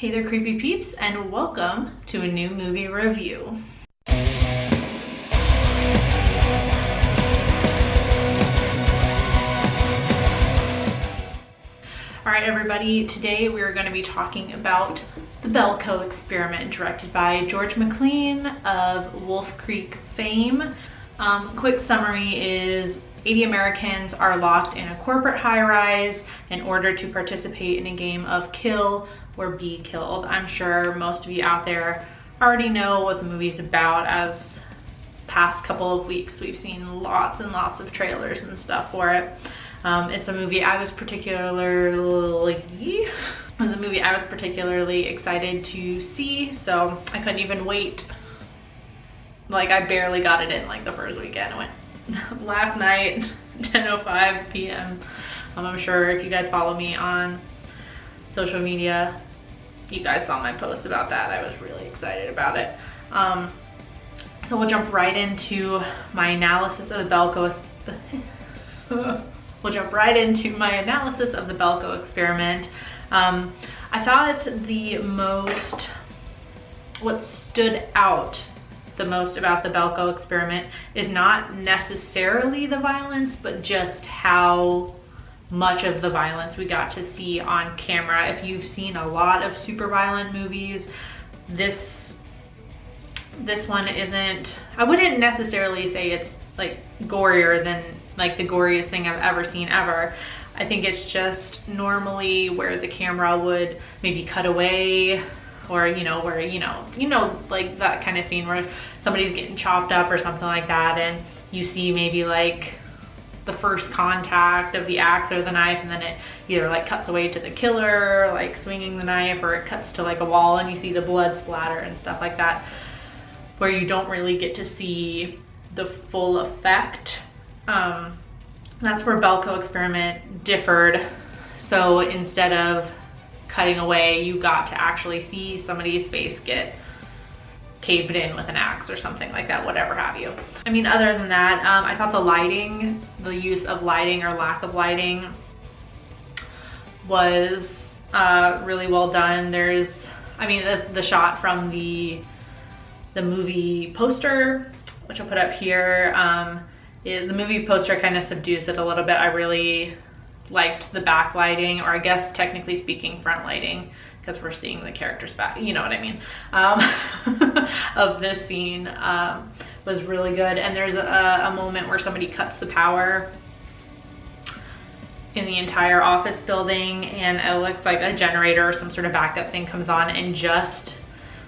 Hey there, creepy peeps, and welcome to a new movie review. Alright everybody, today we are going to be talking about the Belko experiment, directed by George McLean of Wolf Creek fame. Quick summary is 80 Americans are locked in a corporate high-rise in order to participate in a game of kill or be killed. I'm sure most of you out there already know what the movie's about, as past couple of weeks we've seen lots and lots of trailers and stuff for it. It's a movie I was particularly excited to see, so I couldn't even wait. Like, I barely got it in like the first weekend. I went last night, 10:05 p.m. I'm sure if you guys follow me on social media, you guys saw my post about that. I was really excited about it. So we'll jump right into my analysis of the Belko. Experiment. I thought what stood out the most about the Belko experiment is not necessarily the violence, but just how much of the violence we got to see on camera. If you've seen a lot of super violent movies, this one isn't, I wouldn't necessarily say it's like gorier than like the goriest thing I've ever seen ever. I think it's just normally where the camera would maybe cut away, or like that kind of scene where somebody's getting chopped up or something like that, and you see maybe like the first contact of the axe or the knife, and then it either like cuts away to the killer like swinging the knife, or it cuts to like a wall and you see the blood splatter and stuff like that, where you don't really get to see the full effect. That's where Belko experiment differed. So instead of cutting away, you got to actually see somebody's face get caved in with an axe or something like that, whatever have you. I mean, other than that, I thought the use of lighting or lack of lighting was really well done. The shot from the movie poster, which I'll put up here, the movie poster kind of subdues it a little bit. I really liked the backlighting, or I guess technically speaking front lighting, because we're seeing the characters back, you know what I mean, of this scene was really good. And there's a moment where somebody cuts the power in the entire office building, and it looks like a generator or some sort of backup thing comes on, and just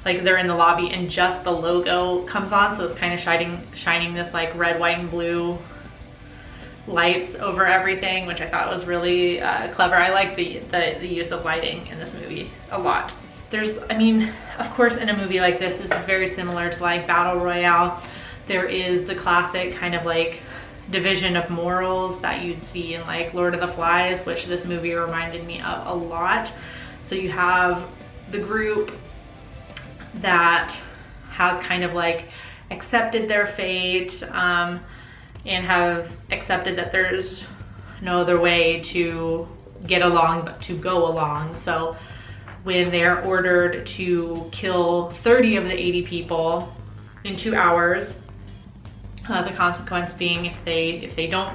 like they're in the lobby and just the logo comes on, so it's kind of shining this like red, white, and blue lights over everything, which I thought was really clever. I like the use of lighting in this movie a lot. Of course, in a movie like this is very similar to like Battle Royale. There is the classic kind of like division of morals that you'd see in like Lord of the Flies, which this movie reminded me of a lot. So you have the group that has kind of like accepted their fate, and have accepted that there's no other way to get along but to go along. So when they're ordered to kill 30 of the 80 people in 2 hours, the consequence being if they don't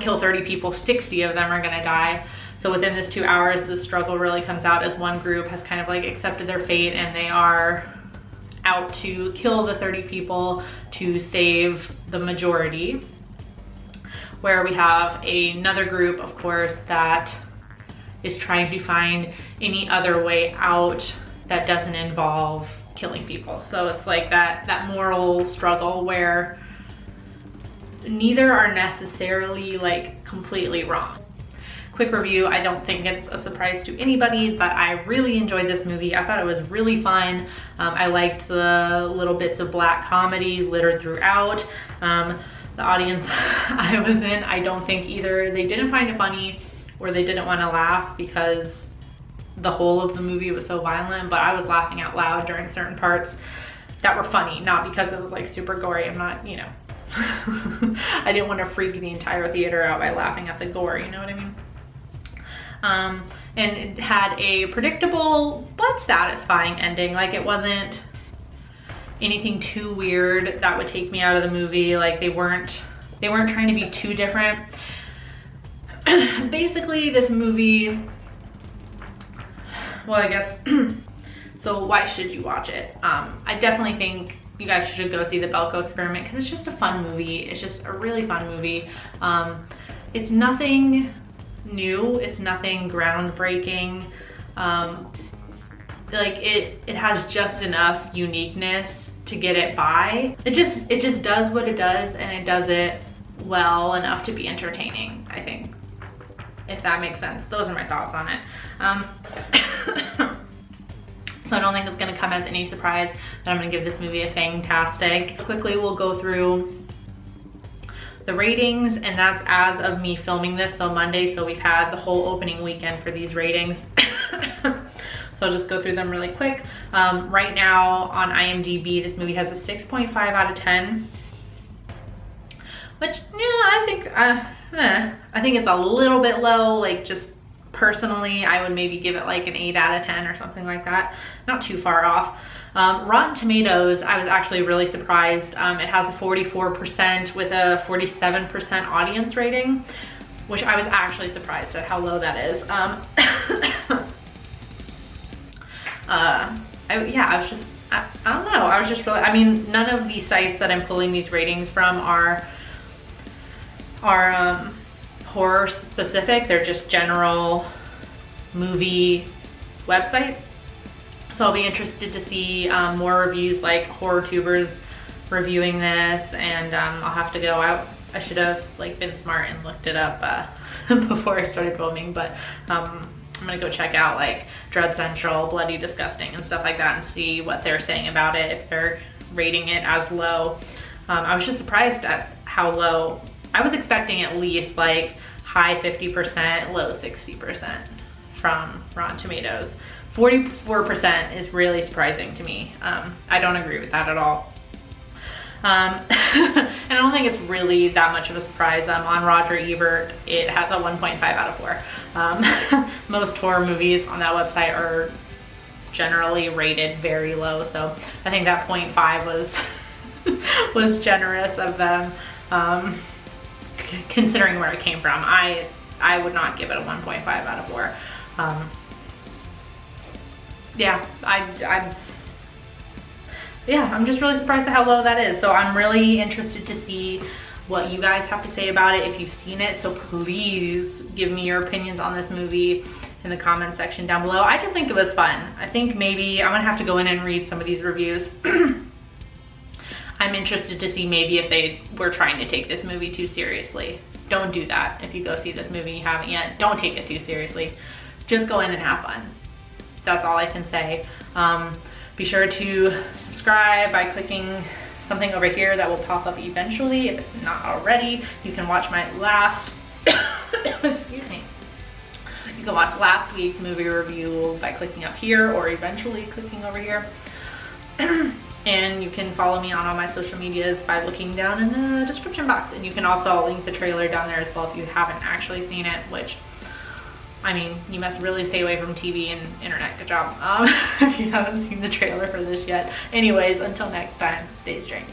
kill 30 people, 60 of them are gonna die. So within this 2 hours, the struggle really comes out as one group has kind of like accepted their fate, and they are out to kill the 30 people to save the majority. Where we have another group, of course, that is trying to find any other way out that doesn't involve killing people. So it's like that moral struggle where neither are necessarily like completely wrong. Quick review, I don't think it's a surprise to anybody, but I really enjoyed this movie. I thought it was really fun. I liked the little bits of black comedy littered throughout. The audience I was in, I don't think either they didn't find it funny or they didn't want to laugh because the whole of the movie was so violent, but I was laughing out loud during certain parts that were funny, not because it was like super gory. I'm not, I didn't want to freak the entire theater out by laughing at the gore, you know what I mean? And it had a predictable but satisfying ending. Like, it wasn't anything too weird that would take me out of the movie. Like, they weren't trying to be too different. Basically, this movie, well, I guess, so why should you watch it? I definitely think you guys should go see the Belko Experiment because it's just a fun movie. It's just a really fun movie. It's nothing new. It's nothing groundbreaking. Like, it has just enough uniqueness to get it by. It just does what it does, and it does it well enough to be entertaining, I think, if that makes sense. Those are my thoughts on it. So I don't think it's gonna come as any surprise that I'm gonna give this movie a Fangtastic. Quickly, we'll go through the ratings, and that's as of me filming this, so Monday, so we've had the whole opening weekend for these ratings. So I'll just go through them really quick. Right now on IMDb, this movie has a 6.5 out of 10, which, yeah, I think it's a little bit low. Like, just personally, I would maybe give it like an 8 out of 10 or something like that. Not too far off. Rotten Tomatoes, I was actually really surprised. It has a 44% with a 47% audience rating, which I was actually surprised at how low that is. I don't know. I was just really, I mean, none of these sites that I'm pulling these ratings from are horror specific. They're just general movie websites. So I'll be interested to see more reviews, like horror tubers reviewing this, and I'll have to go out. I should have like been smart and looked it up before I started filming, but I'm gonna go check out like Dread Central, Bloody Disgusting, and stuff like that, and see what they're saying about it, if they're rating it as low. I was just surprised at how low. I was expecting at least like high 50%, low 60% from Rotten Tomatoes. 44% is really surprising to me. I don't agree with that at all. And I don't think it's really that much of a surprise. On Roger Ebert, it has a 1.5 out of 4. Most horror movies on that website are generally rated very low, so I think that 0.5 was generous of them, considering where it came from. I would not give it a 1.5 out of 4. I'm just really surprised at how low that is. So I'm really interested to see what you guys have to say about it if you've seen it. So please give me your opinions on this movie in the comment section down below. I just think it was fun. I think maybe I'm gonna have to go in and read some of these reviews. I'm interested to see maybe if they were trying to take this movie too seriously. Don't do that. If you go see this movie and you haven't yet, don't take it too seriously. Just go in and have fun. That's all I can say. Be sure to subscribe by clicking something over here that will pop up eventually if it's not already. You can watch my last, excuse me. You can watch last week's movie review by clicking up here or eventually clicking over here. And you can follow me on all my social medias by looking down in the description box. And you can also link the trailer down there as well if you haven't actually seen it, which, I mean, you must really stay away from TV and internet. Good job. If you haven't seen the trailer for this yet. Anyways, until next time, stay strange.